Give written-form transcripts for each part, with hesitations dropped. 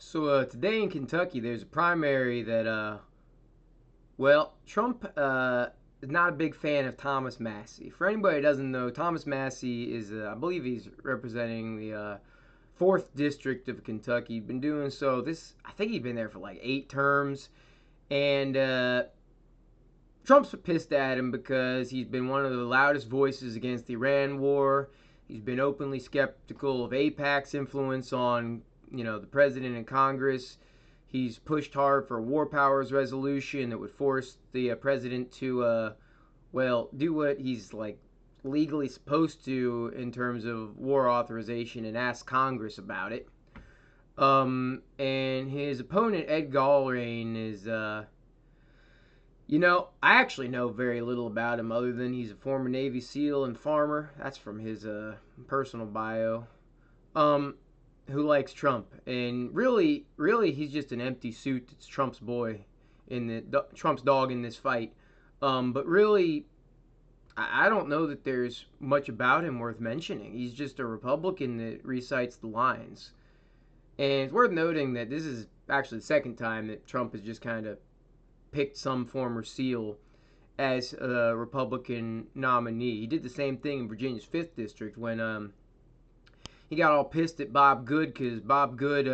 So today in Kentucky, there's a primary that, Trump is not a big fan of Thomas Massie. For anybody who doesn't know, Thomas Massie is, I believe he's representing the 4th District of Kentucky. He's been doing so I think he's been there for like 8 terms. And Trump's pissed at him because he's been one of the loudest voices against the Iran war. He's been openly skeptical of AIPAC's influence on, the president and Congress. He's pushed hard for a war powers resolution that would force the president to, do what he's like legally supposed to in terms of war authorization and ask Congress about it. And his opponent Ed Gallrain is, I actually know very little about him other than he's a former Navy SEAL and farmer. That's from his personal bio. Who likes Trump, and really, he's just an empty suit. It's Trump's boy Trump's dog in this fight. But really, I don't know that there's much about him worth mentioning. He's just a Republican that recites the lines. And it's worth noting that this is actually the second time that Trump has just kind of picked some former SEAL as a Republican nominee. He did the same thing in Virginia's 5th District when he got all pissed at Bob Good because Bob Good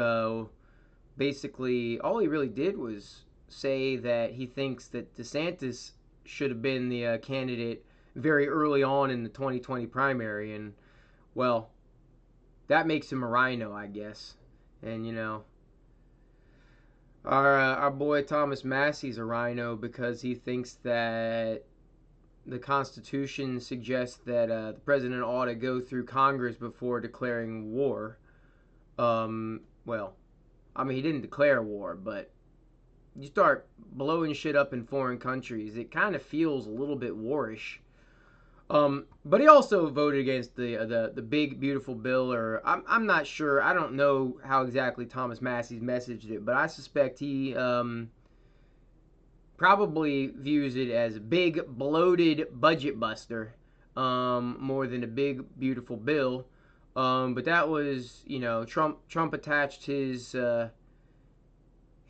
basically all he really did was say that he thinks that DeSantis should have been the candidate very early on in the 2020 primary, and well, that makes him a rhino, I guess. And our boy Thomas Massie's a rhino because he thinks that the Constitution suggests that the president ought to go through Congress before declaring war. He didn't declare war, but you start blowing shit up in foreign countries, it kind of feels a little bit warish. But he also voted against the big beautiful bill, or I'm not sure. I don't know how exactly Thomas Massie's messaged it, but I suspect he probably views it as a big bloated budget buster, more than a big beautiful bill. But that was, Trump attached his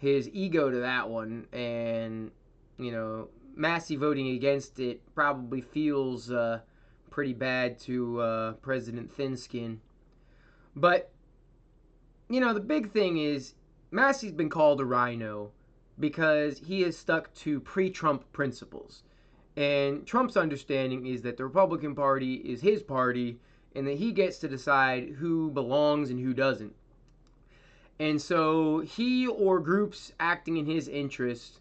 ego to that one, and Massie voting against it probably feels pretty bad to President Thinskin. But the big thing is Massie's been called a rhino because he has stuck to pre-Trump principles. And Trump's understanding is that the Republican Party is his party and that he gets to decide who belongs and who doesn't. And so he or groups acting in his interest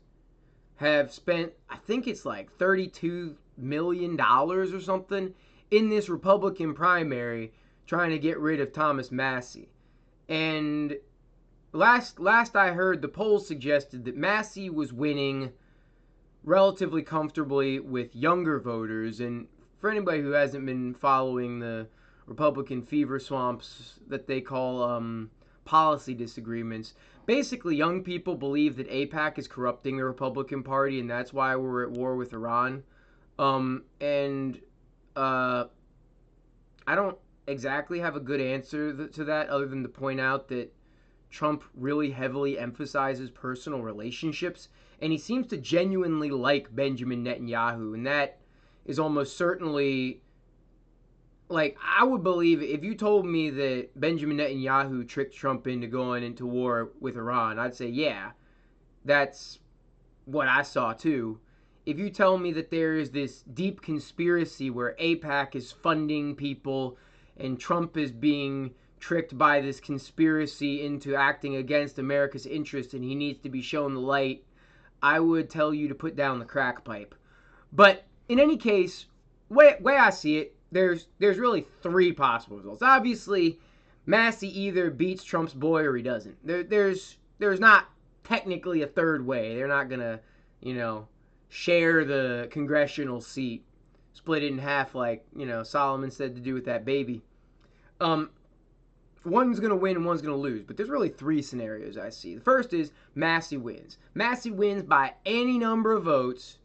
have spent, I think it's like $32 million or something, in this Republican primary trying to get rid of Thomas Massie. And last I heard, the polls suggested that Massie was winning relatively comfortably with younger voters. And for anybody who hasn't been following the Republican fever swamps that they call policy disagreements, basically young people believe that AIPAC is corrupting the Republican Party, and that's why we're at war with Iran. I don't exactly have a good answer to that other than to point out that Trump really heavily emphasizes personal relationships, and he seems to genuinely like Benjamin Netanyahu, and that is almost certainly, like, I would believe if you told me that Benjamin Netanyahu tricked Trump into going into war with Iran, I'd say, yeah, that's what I saw too. If you tell me that there is this deep conspiracy where AIPAC is funding people and Trump is being tricked by this conspiracy into acting against America's interests and he needs to be shown the light, I would tell you to put down the crack pipe. But in any case, way I see it, there's really 3 possible results. Obviously, Massie either beats Trump's boy or he doesn't. There's not technically a third way. They're not gonna, share the congressional seat, split it in half like, Solomon said to do with that baby. One's going to win and one's going to lose. But there's really 3 scenarios I see. The first is Massie wins. Massie wins by any number of votes.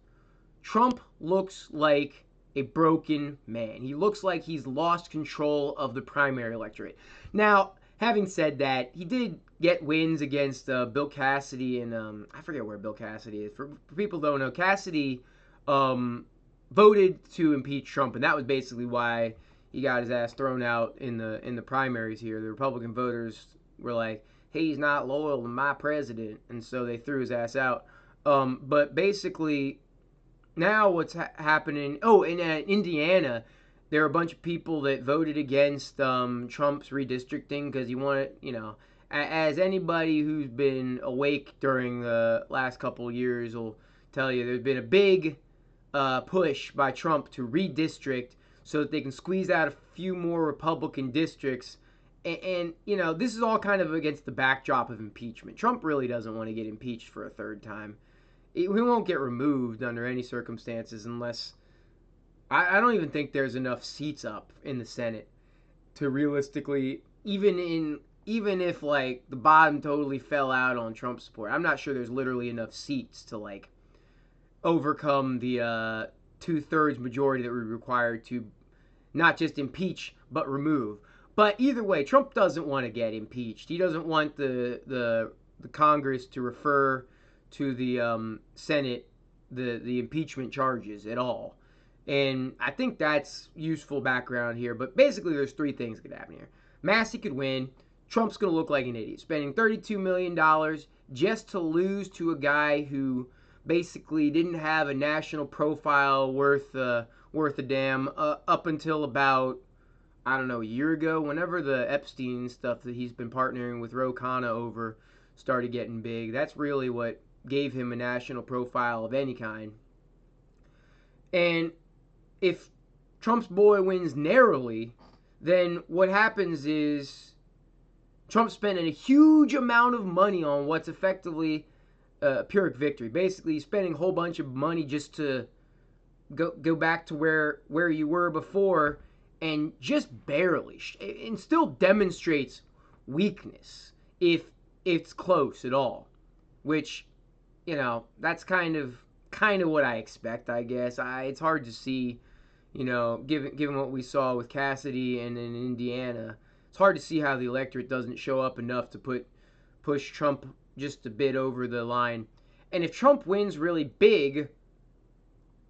Trump looks like a broken man. He looks like he's lost control of the primary electorate. Now, having said that, he did get wins against Bill Cassidy and I forget where Bill Cassidy is. For people who don't know, Cassidy um, voted to impeach Trump, and that was basically why he got his ass thrown out in the primaries here. The Republican voters were like, "He's not loyal to my president," and so they threw his ass out. But basically, now what's happening? Oh, in Indiana, there are a bunch of people that voted against Trump's redistricting because he wanted, as anybody who's been awake during the last couple of years will tell you, there's been a big push by Trump to redistrict so that they can squeeze out a few more Republican districts. And this is all kind of against the backdrop of impeachment. Trump really doesn't want to get impeached for a third time. He won't get removed under any circumstances unless I don't even think there's enough seats up in the Senate to realistically, even if like the bottom totally fell out on Trump support, I'm not sure there's literally enough seats to like overcome the 2/3 majority that would be required to not just impeach but remove. But either way, Trump doesn't want to get impeached. He doesn't want the Congress to refer to the Senate the impeachment charges at all. And I think that's useful background here. But basically, there's three things that could happen here. Massie could win. Trump's going to look like an idiot, spending $32 million just to lose to a guy who basically didn't have a national profile worth a damn up until about, I don't know, a year ago, whenever the Epstein stuff that he's been partnering with Ro Khanna over started getting big. That's really what gave him a national profile of any kind. And if Trump's boy wins narrowly, then what happens is Trump's spending a huge amount of money on what's effectively a Pyrrhic victory. Basically, he's spending a whole bunch of money just to go back to where you were before, and just barely, and still demonstrates weakness if it's close at all. Which, that's kind of what I expect, I guess. It's hard to see, given what we saw with Cassidy and in Indiana, it's hard to see how the electorate doesn't show up enough to push Trump just a bit over the line. And if Trump wins really big,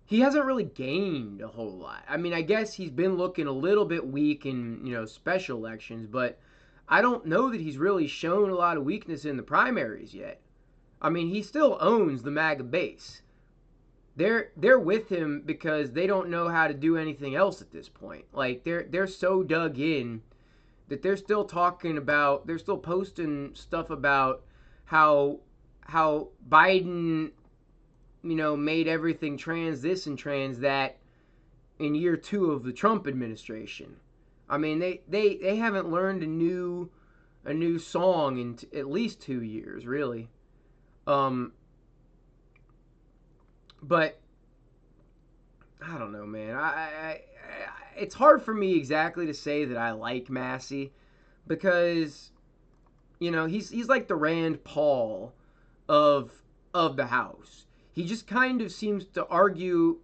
he hasn't really gained a whole lot. I mean, I guess he's been looking a little bit weak in, special elections, but I don't know that he's really shown a lot of weakness in the primaries yet. I mean, he still owns the MAGA base. They're with him because they don't know how to do anything else at this point. Like they're so dug in that they're still posting stuff about how Biden, made everything trans this and trans that in year 2 of the Trump administration. I mean, they haven't learned a new song in at least 2 years, really. But I don't know, man. I it's hard for me exactly to say that I like Massie because he's like the Rand Paul of the House. He just kind of seems to argue.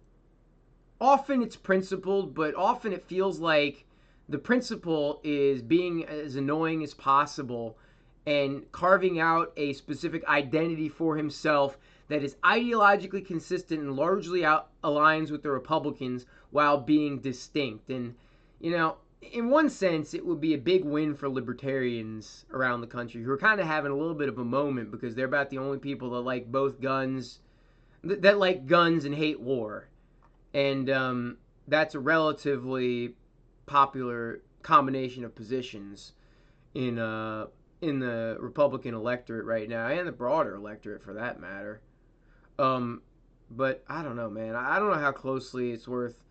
Often it's principled, but often it feels like the principle is being as annoying as possible and carving out a specific identity for himself that is ideologically consistent and largely aligns with the Republicans while being distinct. And, in one sense, it would be a big win for libertarians around the country who are kind of having a little bit of a moment because they're about the only people that like both guns, that like guns and hate war. And that's a relatively popular combination of positions in the Republican electorate right now, and the broader electorate for that matter. But I don't know, man. I don't know how closely it's worth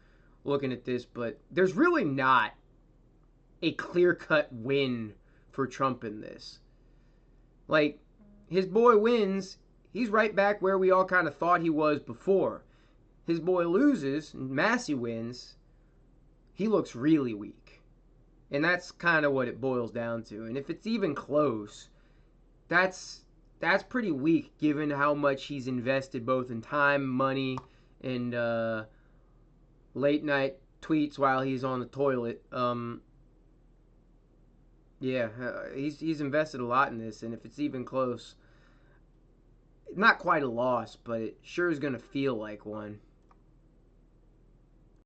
looking at this, but there's really not a clear-cut win for Trump in this. Like, his boy wins, he's right back where we all kind of thought he was before. His boy loses, and Massie wins, he looks really weak. And that's kind of what it boils down to. And if it's even close, that's pretty weak given how much he's invested both in time, money, and late night tweets while he's on the toilet. Yeah, he's invested a lot in this, and if it's even close, not quite a loss, but it sure is going to feel like one.